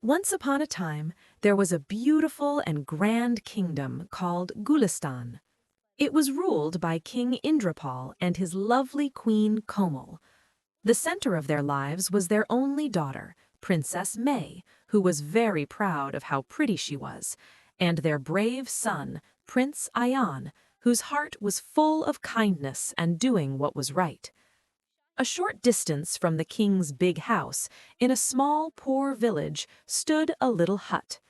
Once upon a time, there was a beautiful and grand kingdom called Gulistan. It was ruled by King Indrapal and his lovely queen Komal. The center of their lives was their only daughter, Princess May, who was very proud of how pretty she was, and their brave son, Prince Ayan, whose heart was full of kindness and doing what was right. A short distance from the king's big house, in a small, poor village, stood a little hut.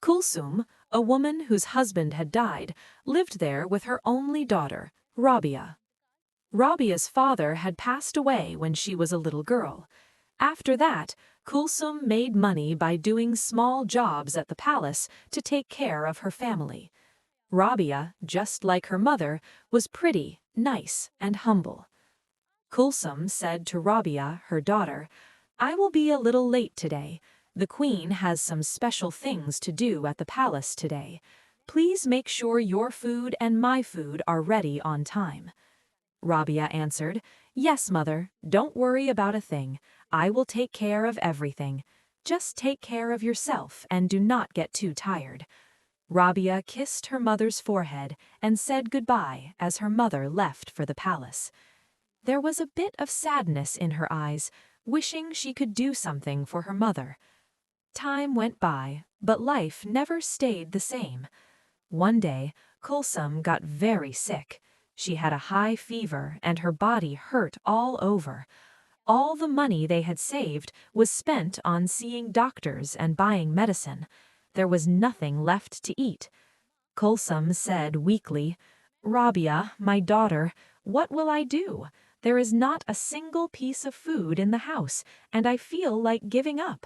Kulsum, a woman whose husband had died, lived there with her only daughter, Rabia. Rabia's father had passed away when she was a little girl. After that, Kulsum made money by doing small jobs at the palace to take care of her family. Rabia, just like her mother, was pretty, nice, and humble. Kulsum said to Rabia, her daughter, "I will be a little late today. The queen has some special things to do at the palace today. Please make sure your food and my food are ready on time." Rabia answered, "Yes, mother, don't worry about a thing. I will take care of everything. Just take care of yourself and do not get too tired." Rabia kissed her mother's forehead and said goodbye as her mother left for the palace. There was a bit of sadness in her eyes, wishing she could do something for her mother. Time went by, but life never stayed the same. One day, Kulsum got very sick. She had a high fever and her body hurt all over. All the money they had saved was spent on seeing doctors and buying medicine. There was nothing left to eat. Kulsum said weakly, "Rabia, my daughter, what will I do? There is not a single piece of food in the house, and I feel like giving up."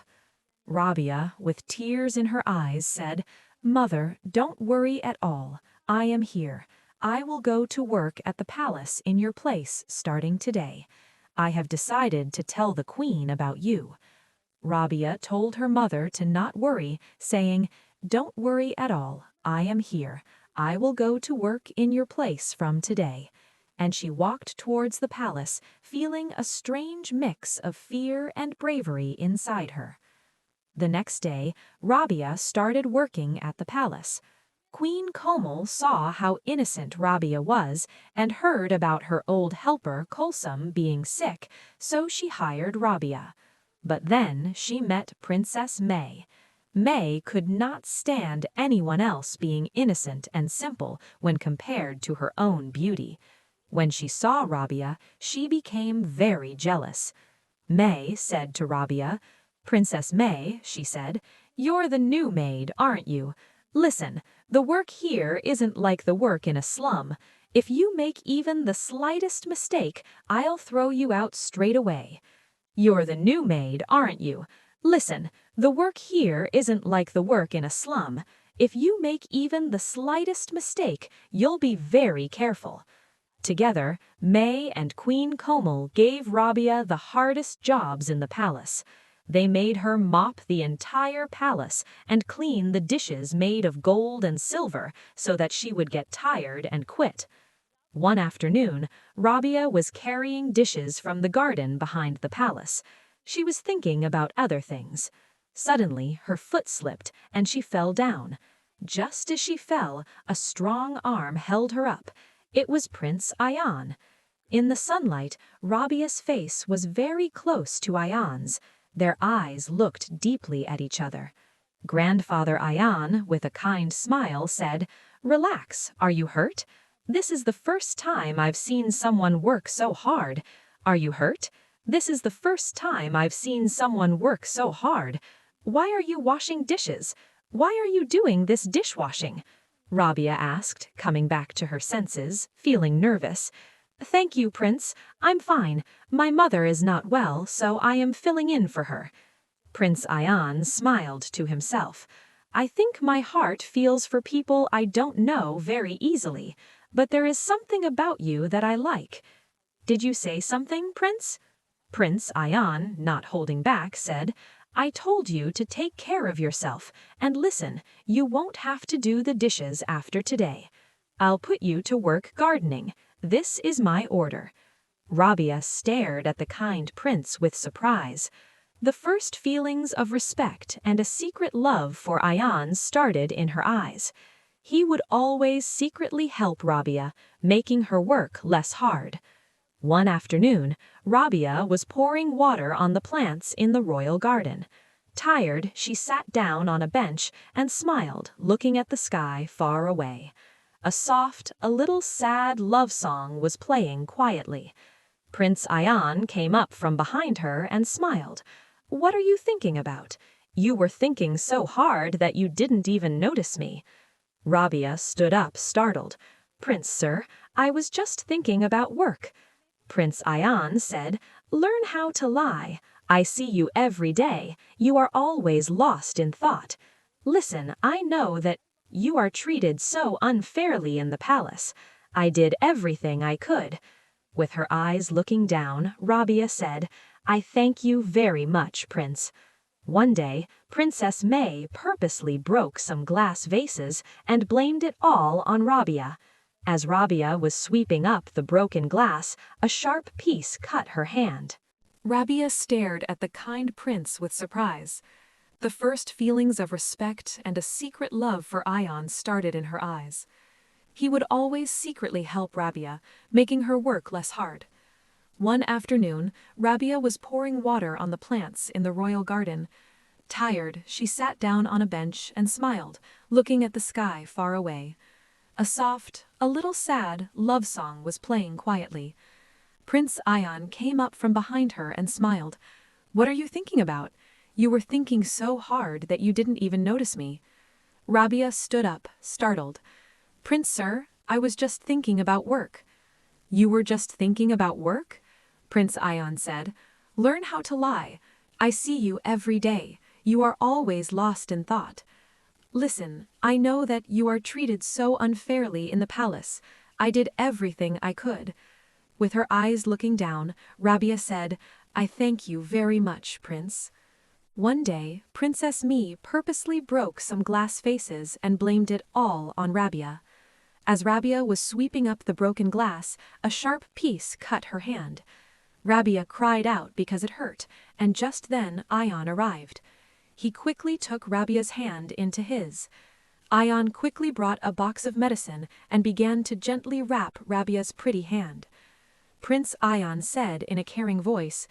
Rabia, with tears in her eyes, said, "Mother, don't worry at all. I am here. I will go to work at the palace in your place starting today. I have decided to tell the queen about you." Rabia told her mother to not worry, saying, "Don't worry at all. I am here. I will go to work in your place from today." And she walked towards the palace, feeling a strange mix of fear and bravery inside her. The next day, Rabia started working at the palace. Queen Komal saw how innocent Rabia was and heard about her old helper Kulsum being sick, so she hired Rabia. But then she met Princess May. May could not stand anyone else being innocent and simple when compared to her own beauty. When she saw Rabia, she became very jealous. May said to Rabia, "Princess May," she said, "you're the new maid, aren't you? Listen, the work here isn't like the work in a slum. If you make even the slightest mistake, I'll throw you out straight away. You're the new maid, aren't you? Listen, the work here isn't like the work in a slum. If you make even the slightest mistake, you'll be very careful." Together, May and Queen Komal gave Rabia the hardest jobs in the palace. They made her mop the entire palace and clean the dishes made of gold and silver so that she would get tired and quit. One afternoon, Rabia was carrying dishes from the garden behind the palace. She was thinking about other things. Suddenly, her foot slipped and she fell down. Just as she fell, a strong arm held her up. It was Prince Ayan. In the sunlight, Rabia's face was very close to Ayan's. Their eyes looked deeply at each other. Grandfather Ayan, with a kind smile, said, "Relax, are you hurt? This is the first time I've seen someone work so hard. Are you hurt? This is the first time I've seen someone work so hard. Why are you washing dishes? Why are you doing this dishwashing?" Rabia asked, coming back to her senses, feeling nervous. "Thank you, Prince. I'm fine. My mother is not well, so I am filling in for her." Prince Ayan smiled to himself. "I think my heart feels for people I don't know very easily, but there is something about you that I like." "Did you say something, Prince?" Prince Ayan, not holding back, said, "I told you to take care of yourself, and listen, you won't have to do the dishes after today. I'll put you to work gardening. This is my order." Rabia stared at the kind prince with surprise. The first feelings of respect and a secret love for Ayan started in her eyes. He would always secretly help Rabia, making her work less hard. One afternoon, Rabia was pouring water on the plants in the royal garden. Tired, she sat down on a bench and smiled, looking at the sky far away. A soft, a little sad love song was playing quietly. Prince Ayan came up from behind her and smiled. "What are you thinking about? You were thinking so hard that you didn't even notice me." Rabia stood up, startled. "Prince, sir, I was just thinking about work." Prince Ayan said, "Learn how to lie. I see you every day. You are always lost in thought. Listen, I know that you are treated so unfairly in the palace. I did everything I could." With her eyes looking down, Rabia said, "I thank you very much, Prince." One day, Princess May purposely broke some glass vases and blamed it all on Rabia. As Rabia was sweeping up the broken glass, a sharp piece cut her hand. Rabia stared at the kind prince with surprise. The first feelings of respect and a secret love for Ayan started in her eyes. He would always secretly help Rabia, making her work less hard. One afternoon, Rabia was pouring water on the plants in the royal garden. Tired, she sat down on a bench and smiled, looking at the sky far away. A soft, a little sad love song was playing quietly. Prince Ayan came up from behind her and smiled. "What are you thinking about? You were thinking so hard that you didn't even notice me." Rabia stood up, startled. "Prince, sir, I was just thinking about work." "You were just thinking about work?" Prince Ayan said. "Learn how to lie. I see you every day. You are always lost in thought. Listen, I know that you are treated so unfairly in the palace. I did everything I could." With her eyes looking down, Rabia said, "I thank you very much, Prince." One day, Princess Mi purposely broke some glass vases and blamed it all on Rabia. As Rabia was sweeping up the broken glass, a sharp piece cut her hand. Rabia cried out because it hurt, and just then Ayan arrived. He quickly took Rabia's hand into his. Ayan quickly brought a box of medicine and began to gently wrap Rabia's pretty hand. Prince Ayan said in a caring voice,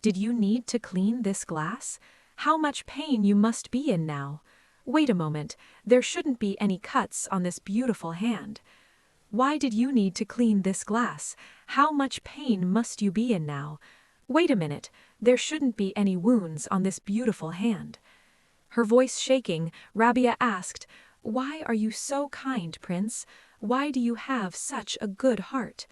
"Did you need to clean this glass? How much pain you must be in now. Wait a moment, there shouldn't be any cuts on this beautiful hand. Why did you need to clean this glass? How much pain must you be in now? Wait a minute, there shouldn't be any wounds on this beautiful hand." Her voice shaking, Rabia asked, "Why are you so kind, Prince? Why do you have such a good heart?"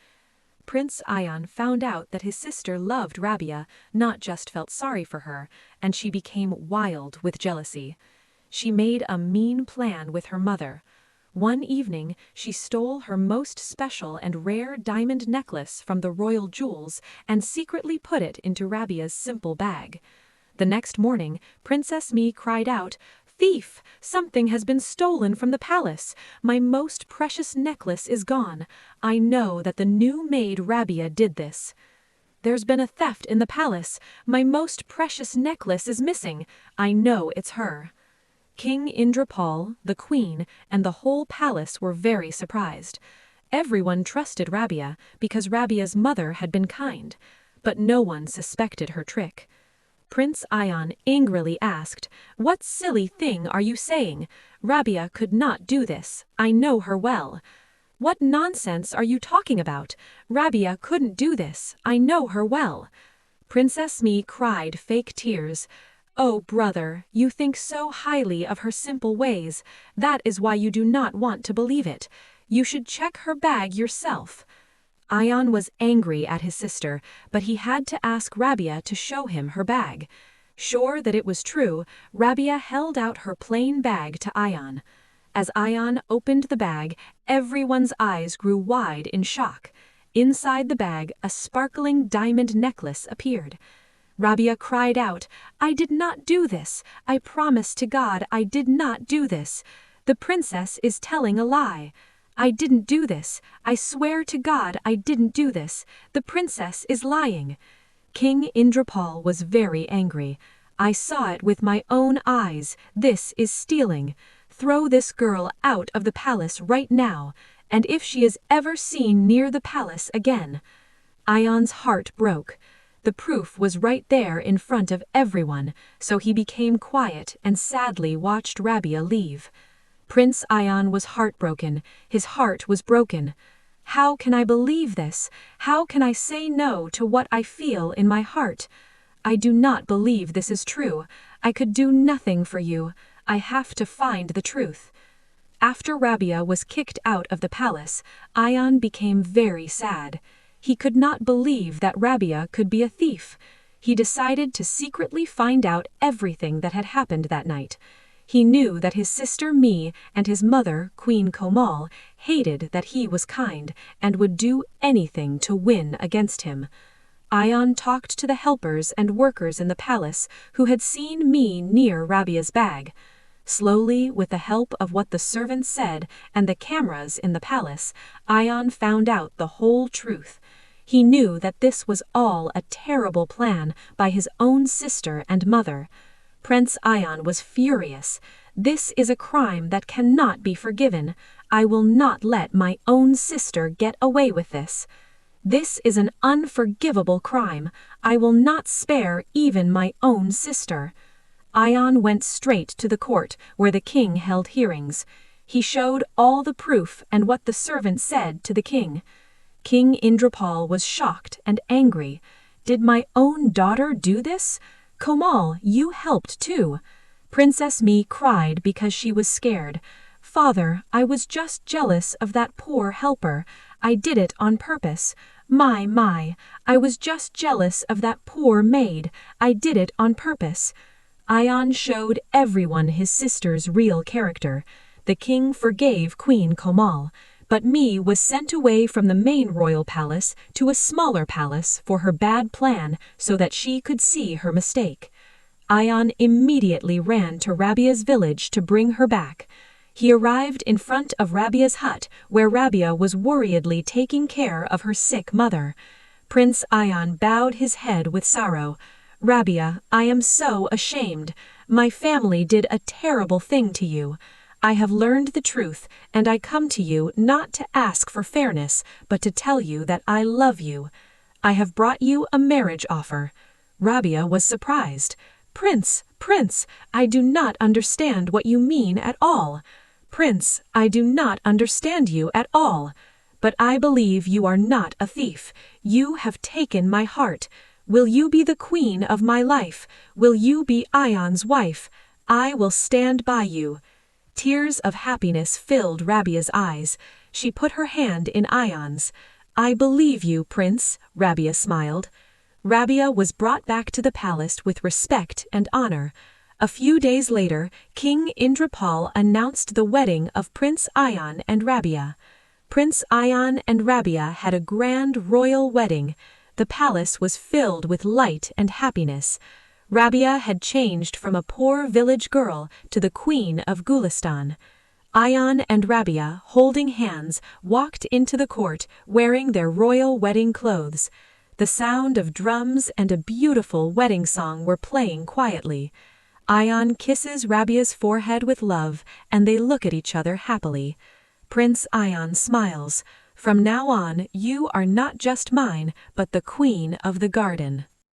Prince Ayan found out that his sister loved Rabia, not just felt sorry for her, and she became wild with jealousy. She made a mean plan with her mother. One evening, she stole her most special and rare diamond necklace from the royal jewels and secretly put it into Rabia's simple bag. The next morning, Princess Mi cried out, "Thief! Something has been stolen from the palace. My most precious necklace is gone. I know that the new maid Rabia did this. There's been a theft in the palace. My most precious necklace is missing. I know it's her." King Indrapal, the queen, and the whole palace were very surprised. Everyone trusted Rabia because Rabia's mother had been kind, but no one suspected her trick. Prince Ayan angrily asked, "What silly thing are you saying? Rabia could not do this. I know her well." "What nonsense are you talking about? Rabia couldn't do this. I know her well." Princess Mi cried fake tears. "Oh, brother, you think so highly of her simple ways. That is why you do not want to believe it. You should check her bag yourself." Ayan was angry at his sister, but he had to ask Rabia to show him her bag. Sure that it was true, Rabia held out her plain bag to Ayan. As Ayan opened the bag, everyone's eyes grew wide in shock. Inside the bag, a sparkling diamond necklace appeared. Rabia cried out, "I did not do this. I promise to God I did not do this. The princess is telling a lie. I didn't do this. I swear to God I didn't do this. The princess is lying." King Indrapal was very angry. I saw it with my own eyes. This is stealing. Throw this girl out of the palace right now, and if she is ever seen near the palace again." Ion's heart broke. The proof was right there in front of everyone, so he became quiet and sadly watched Rabia leave. Prince Ion was heartbroken. His heart was broken. "How can I believe this? How can I say no to what I feel in my heart? I do not believe this is true. I could do nothing for you. I have to find the truth." After Rabia was kicked out of the palace, Ion became very sad. He could not believe that Rabia could be a thief. He decided to secretly find out everything that had happened that night. He knew that his sister Mi and his mother, Queen Komal, hated that he was kind and would do anything to win against him. Ion talked to the helpers and workers in the palace who had seen Mi near Rabia's bag. Slowly, with the help of what the servants said and the cameras in the palace, Ion found out the whole truth. He knew that this was all a terrible plan by his own sister and mother. Prince Ion was furious. "This is a crime that cannot be forgiven. I will not let my own sister get away with this. This is an unforgivable crime. I will not spare even my own sister." Ion went straight to the court where the king held hearings. He showed all the proof and what the servant said to the king. King Indrapal was shocked and angry. "Did my own daughter do this? Komal, you helped too." Princess Mi cried because she was scared. "Father, I was just jealous of that poor helper. I did it on purpose. My, I was just jealous of that poor maid. I did it on purpose." Ion showed everyone his sister's real character. The king forgave Queen Komal, but Mi was sent away from the main royal palace to a smaller palace for her bad plan so that she could see her mistake. Ion immediately ran to Rabia's village to bring her back. He arrived in front of Rabia's hut where Rabia was worriedly taking care of her sick mother. Prince Ion bowed his head with sorrow. "Rabia, I am so ashamed. My family did a terrible thing to you. I have learned the truth, and I come to you not to ask for fairness, but to tell you that I love you. I have brought you a marriage offer." Rabia was surprised. Prince, I do not understand what you mean at all." "Prince, I do not understand you at all. But I believe you are not a thief. You have taken my heart. Will you be the queen of my life? Will you be Ion's wife? I will stand by you." Tears of happiness filled Rabia's eyes. She put her hand in Ion's. "I believe you, Prince," Rabia smiled. Rabia was brought back to the palace with respect and honor. A few days later, King Indrapal announced the wedding of Prince Ion and Rabia. Prince Ion and Rabia had a grand royal wedding. The palace was filled with light and happiness. Rabia had changed from a poor village girl to the queen of Gulistan. Ion and Rabia, holding hands, walked into the court wearing their royal wedding clothes. The sound of drums and a beautiful wedding song were playing quietly. Ion kisses Rabia's forehead with love, and they look at each other happily. Prince Ion smiles. "From now on, you are not just mine, but the queen of the garden."